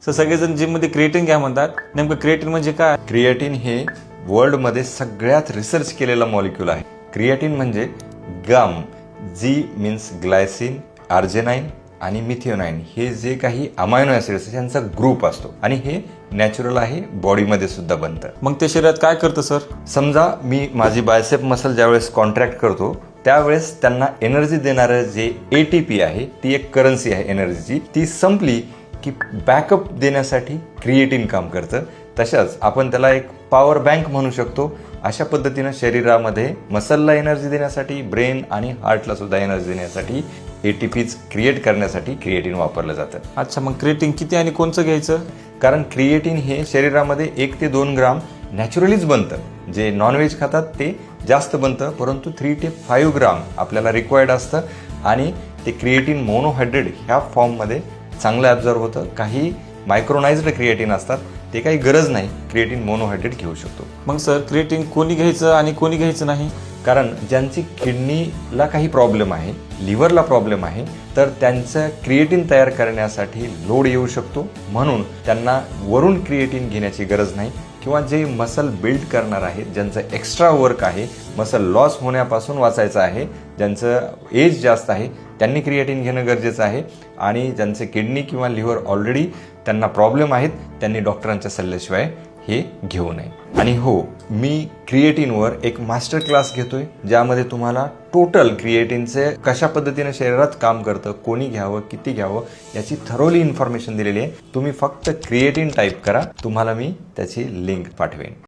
Sir सगळेजण gym मध्ये creatine घ्या म्हणतात, नेमकं क्रिएटिन म्हणजे काय? क्रिएटिन हे वर्ल्डमध्ये सगळ्यात रिसर्च केलेला मॉलिक्यूल आहे. क्रिएटिन म्हणजे गम, जी मीन्स ग्लायसिन, आर्जेनाइन आणि मिथिओनाइन हे जे काही अमायनो ऍसिड्स यांचा ग्रुप असतो आणि हे नॅचरल आहे, बॉडीमध्ये सुद्धा बनतं. मग ते शरीरात काय करतं सर? समजा मी माझी बायसेप मसल ज्यावेळेस कॉन्ट्रॅक्ट करतो त्यावेळेस त्यांना एनर्जी देणारं जे ATP आहे, ती एक करन्सी आहे एनर्जीची, ती संपली की बॅकअप देण्यासाठी क्रिएटिन काम करतं. तशाच आपण त्याला एक पॉवर बँक म्हणू शकतो. अशा पद्धतीनं शरीरामध्ये मसलला एनर्जी देण्यासाठी, ब्रेन आणि हार्टला सुद्धा एनर्जी देण्यासाठी ATPs क्रिएट करण्यासाठी क्रिएटिन वापरलं जातं. अच्छा, मग क्रिएटिन किती आणि कोणचं घ्यायचं? कारण क्रिएटिन हे शरीरामध्ये 1 ते 2 ग्राम नॅचरलीच बनतं. जे नॉनव्हेज खातात ते जास्त बनतं, परंतु 3 ते 5 ग्राम आपल्याला रिक्वायर्ड असतं आणि ते क्रिएटिन मोनोहायड्रेट ह्या फॉर्ममध्ये चांगलं ॲब्झॉर्ब होतं. काही मायक्रोनाइज्ड क्रिएटिन असतात, ते काही गरज नाही, क्रिएटिन मोनोहायड्रेट घेऊ शकतो. मग सर क्रिएटिन कोणी घ्यायचं आणि कोणी घ्यायचं नाही? कारण ज्यांची किडनीला काही प्रॉब्लेम आहे, लिव्हरला प्रॉब्लेम आहे, तर त्यांचं क्रिएटिन तयार करण्यासाठी लोड येऊ शकतो, म्हणून त्यांना वरून क्रिएटिन घेण्याची गरज नाही. किंवा जे मसल बिल्ड करणार आहेत, ज्यांचं एक्स्ट्रा वर्क आहे, मसल लॉस होण्यापासून वाचायचं आहे, ज्यांचं एज जास्त आहे, त्यांनी क्रिएटिन घेणं गरजेचं आहे. आणि ज्यांचे किडनी किंवा लिव्हर ऑलरेडी त्यांना प्रॉब्लेम आहेत, त्यांनी डॉक्टरांच्या सल्ल्याशिवाय हे घेऊ नये. आणि हो, मी क्रिएटिनवर एक मास्टर क्लास घेतोय, ज्यामध्ये तुम्हाला टोटल क्रिएटिनचे कशा पद्धतीने शरीरात काम करतं, कोणी घ्यावं, किती घ्यावं याची थरोली इन्फॉर्मेशन दिलेली आहे. तुम्ही फक्त क्रिएटिन टाईप करा, तुम्हाला मी त्याची लिंक पाठवेन.